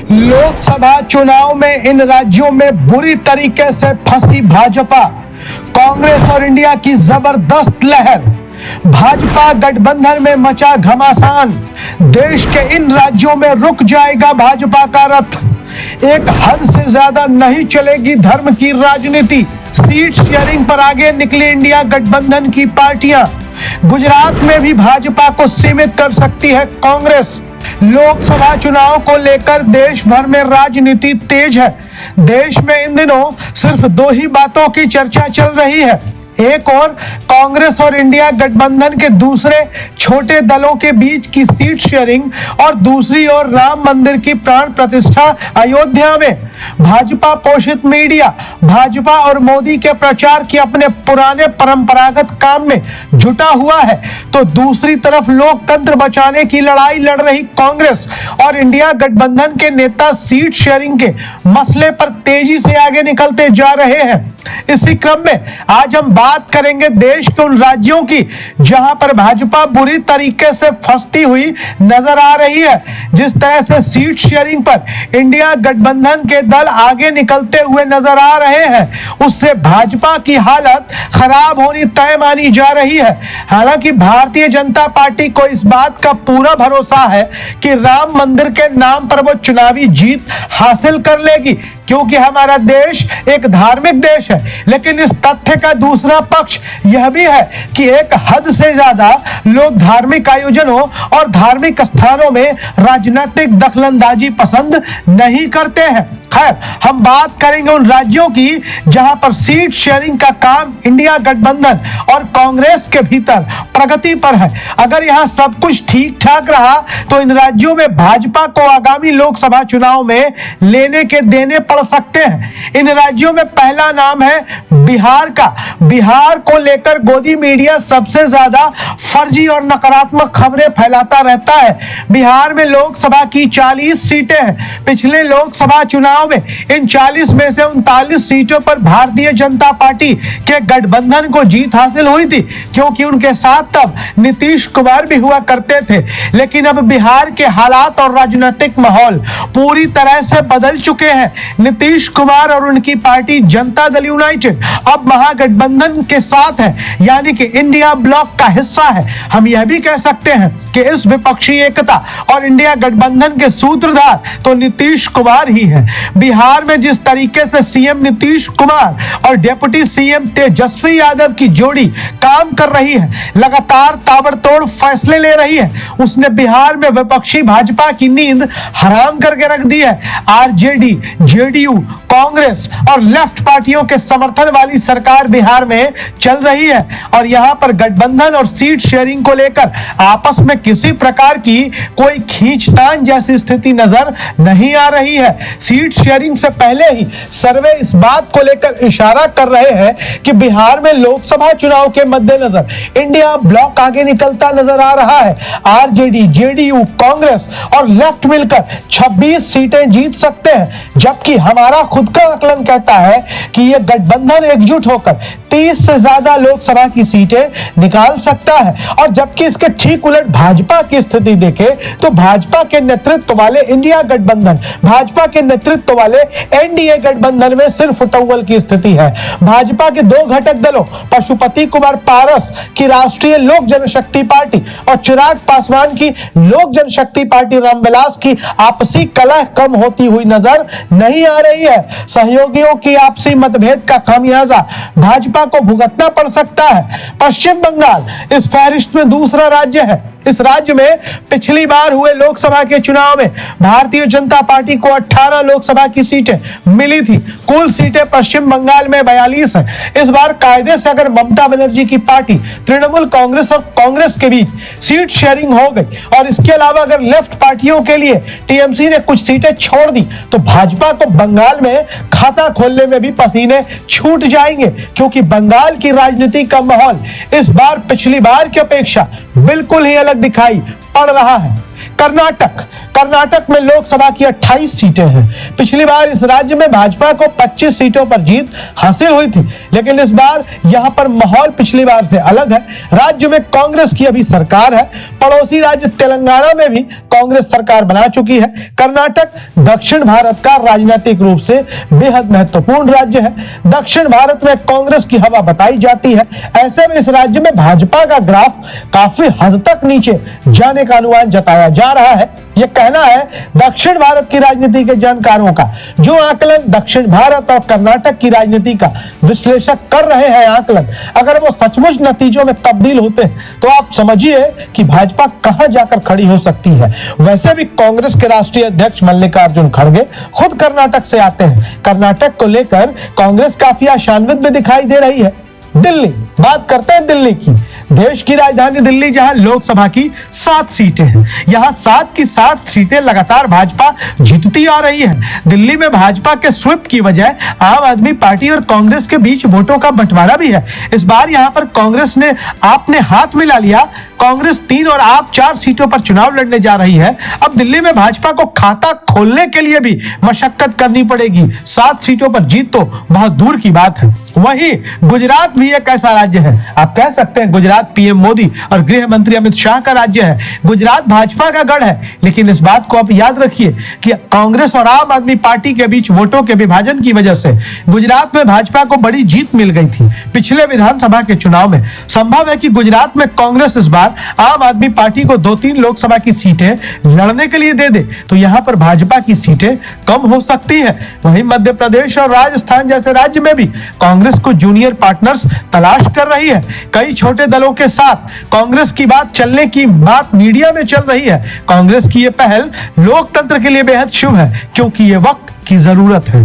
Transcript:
लोकसभा चुनाव में इन राज्यों में बुरी तरीके से फंसी भाजपा। कांग्रेस और इंडिया की जबरदस्त लहर। भाजपा गठबंधन में मचा घमासान। देश के इन राज्यों में रुक जाएगा भाजपा का रथ। एक हद से ज्यादा नहीं चलेगी धर्म की राजनीति। सीट शेयरिंग पर आगे निकली इंडिया गठबंधन की पार्टियां। गुजरात में भी भाजपा को सीमित कर सकती है कांग्रेस। लोकसभा चुनाव को लेकर देश भर में राजनीति तेज है। देश में इन दिनों सिर्फ दो ही बातों की चर्चा चल रही है। एक और कांग्रेस और इंडिया गठबंधन के दूसरे छोटे दलों के बीच की सीट शेयरिंग और दूसरी ओर राम मंदिर की प्राण प्रतिष्ठा अयोध्या में। भाजपा पोषित मीडिया भाजपा और मोदी के प्रचार के अपने पुराने परंपरागत काम में जुटा हुआ है, तो दूसरी तरफ लोकतंत्र बचाने की लड़ाई लड़ रही कांग्रेस और इंडिया गठबंधन के नेता सीट शेयरिंग के मसले पर तेजी से आगे निकलते जा रहे हैं। इसी क्रम में आज हम बात करेंगे देश के उन राज्यों की जहां पर भाजपा बुरी तरीके से फंसती हुई नजर आ रही है। जिस तरह से सीट शेयरिंग पर इंडिया गठबंधन के दल आगे निकलते हुए नजर आ रहे हैं, उससे भाजपा की हालत खराब होनी तय मानी जा रही है। हालांकि भारतीय जनता पार्टी को इस बात का पूरा भरोसा है कि राम मंदिर के नाम पर वो चुनावी जीत हासिल कर लेगी, क्योंकि हमारा देश एक धार्मिक देश है। लेकिन इस तथ्य का दूसरा पक्ष यह भी है कि एक हद से ज्यादा लोग धार्मिक आयोजनों और धार्मिक स्थानों में राजनीतिक दखलंदाजी पसंद नहीं करते हैं। खैर, हम बात करेंगे उन राज्यों की जहां पर सीट शेयरिंग का काम इंडिया गठबंधन और कांग्रेस के भीतर प्रगति पर है। अगर यहां सब कुछ ठीक ठाक रहा तो इन राज्यों में भाजपा को आगामी लोकसभा चुनाव में लेने के देने पड़ सकते हैं। इन राज्यों में पहला नाम है बिहार का। बिहार को लेकर गोदी मीडिया सबसे ज्यादा फर्जी और नकारात्मक खबरें फैलाता रहता है। बिहार में लोकसभा की 40 सीटें हैं। पिछले लोकसभा चुनाव में इन 40 में से 39 सीटों पर भारतीय जनता पार्टी के गठबंधन को जीत हासिल हुई थी, क्योंकि उनके साथ तब नीतीश कुमार भी हुआ करते थे। लेकिन अब बिहार के हालात और राजनीतिक माहौल पूरी तरह से बदल चुके हैं। नीतीश कुमार और उनकी पार्टी जनता दल यूनाइटेड अब महागठबंधन के साथ है, यानी कि इंडिया ब्लॉक का हिस्सा है। हम यह भी कह सकते हैं कि इस विपक्षी एकता और इंडिया गठबंधन के सूत्रधार तो नीतीश कुमार ही है। बिहार में जिस तरीके से सीएम नीतीश कुमार और डिप्टी सीएम तेजस्वी यादव की जोड़ी काम कर रही है, लगातार ताबड़तोड़ फैसले ले रही है, उसने बिहार में विपक्षी भाजपा की नींद हराम करके रख दी है। आरजेडी, जेडीयू, कांग्रेस और लेफ्ट पार्टियों के समर्थन वाली सरकार बिहार में चल रही है और यहां पर गठबंधन और सीट शेयरिंग को लेकर आपस में किसी प्रकार की कोई खींचतान जैसी स्थिति नजर नहीं आ रही है। सीट शेयरिंग से पहले ही सर्वे इस बात को लेकर इशारा कर रहे हैं कि बिहार में लोकसभा चुनाव के मद्देनजर इंडिया ब्लॉक आगे निकलता नजर आ रहा है। आरजेडी, जेडीयू, कांग्रेस और लेफ्ट मिलकर 26 सीटें जीत सकते हैं, जबकि हमारा खुद का आकलन कहता है कि यह गठबंधन एकजुट होकर 30 से ज्यादा लोकसभा की सीटें निकाल सकता है। और जबकि इसके ठीक उलट भाजपा की स्थिति देखें तो भाजपा के नेतृत्व वाले इंडिया गठबंधन, भाजपा के नेतृत्व वाले एनडीए गठबंधन में सिर्फ टक्कर की स्थिति है। भाजपा के दो घटक दलों पशुपति कुमार पारस की राष्ट्रीय लोक जनशक्ति पार्टी और चिराग पासवान की लोक जनशक्ति पार्टी रामविलास की आपसी कलह कम होती हुई नजर नहीं आ रही है। सहयोगियों की आपसी मतभेद का खामियाजा भाजपा को भुगतना पड़ सकता है। पश्चिम बंगाल इस फहरिस्त में दूसरा राज्य है। इस राज्य में पिछली बार हुए लोकसभा के चुनाव में भारतीय जनता पार्टी को 18 लोकसभा की सीटें मिली थी। कुल सीटें पश्चिम बंगाल में 42 हैं। इस बार कायदे से अगर ममता बनर्जी की पार्टी तृणमूल कांग्रेस और कांग्रेस के बीच सीट शेयरिंग हो गई और इसके अलावा अगर लेफ्ट पार्टियों के लिए टीएमसी ने कुछ सीटें छोड़ दी तो भाजपा को बंगाल में खाता खोलने में भी पसीने छूट जाएंगे, क्योंकि बंगाल की राजनीति का माहौल इस बार पिछली बार की अपेक्षा बिल्कुल ही अलग दिखाई पड़ रहा है। कर्नाटक में लोकसभा की 28 सीटें हैं। पिछली बार इस राज्य में भाजपा को 25 सीटों पर जीत हासिल हुई थी, लेकिन इस बार यहां पर माहौल पिछली बार से अलग है। राज्य में कांग्रेस की अभी सरकार है। पड़ोसी राज्य तेलंगाना में भी कांग्रेस सरकार बना चुकी है। कर्नाटक दक्षिण भारत का राजनीतिक रूप से बेहद महत्वपूर्ण राज्य है। दक्षिण भारत में कांग्रेस की हवा बताई जाती है। ऐसे में इस राज्य में भाजपा का ग्राफ काफी हद तक नीचे जाने का अनुमान जताया जा रहा है। यह कहना है दक्षिण भारत की राजनीति के जानकारों का, जो आकलन दक्षिण भारत और कर्नाटक की राजनीति का विश्लेषक कर रहे हैं आकलन, अगर वो सचमुच नतीजों में तब्दील होते हैं तो आप समझिए कि भाजपा कहां जाकर खड़ी हो सकती है। वैसे भी कांग्रेस के राष्ट्रीय अध्यक्ष मल्लिकार्जुन खड़गे खुद कर्नाटक से आते हैं। कर्नाटक को लेकर कांग्रेस काफी आशान्वित भी दिखाई दे रही है। दिल्ली, बात करते हैं दिल्ली की। देश की राजधानी दिल्ली, जहां लोकसभा की 7 सीटें हैं, यहां 7 की 7 सीटें लगातार भाजपा जीतती आ रही है। दिल्ली में भाजपा के स्वीप की वजह आम आदमी पार्टी और कांग्रेस के बीच वोटों का बंटवारा भी है। इस बार यहां पर कांग्रेस ने आपने हाथ मिला लिया। कांग्रेस 3 और आप 4 सीटों पर चुनाव लड़ने जा रही है। अब दिल्ली में भाजपा को खाता खोलने के लिए भी मशक्कत करनी पड़ेगी। 7 सीटों पर जीत तो बहुत दूर की बात है। वहीं गुजरात भी एक ऐसा राज्य है, आप कह सकते हैं गुजरात पीएम मोदी और गृह मंत्री अमित शाह का राज्य है। गुजरात भाजपा का गढ़ है, लेकिन इस बात को आप याद रखिए कि कांग्रेस और आम आदमी पार्टी के बीच वोटों के विभाजन की वजह से गुजरात में भाजपा को बड़ी जीत मिल गई थी पिछले विधानसभा के चुनाव में। संभव है कि गुजरात में कांग्रेस इस बार आम आदमी पार्टी को 2-3 लोकसभा की सीटें लड़ने के लिए दे दे, तो यहां पर भाजपा की सीटें कम हो सकती है। वहीं मध्य प्रदेश और राजस्थान जैसे राज्य में भी कांग्रेस को जूनियर पार्टनर्स तलाश कर रही है। कई छोटे दलों के साथ कांग्रेस की बात चलने की बात मीडिया में चल रही है। कांग्रेस की यह पहल लोकतंत्र के लिए बेहद शुभ है, क्योंकि यह वक्त की जरूरत है।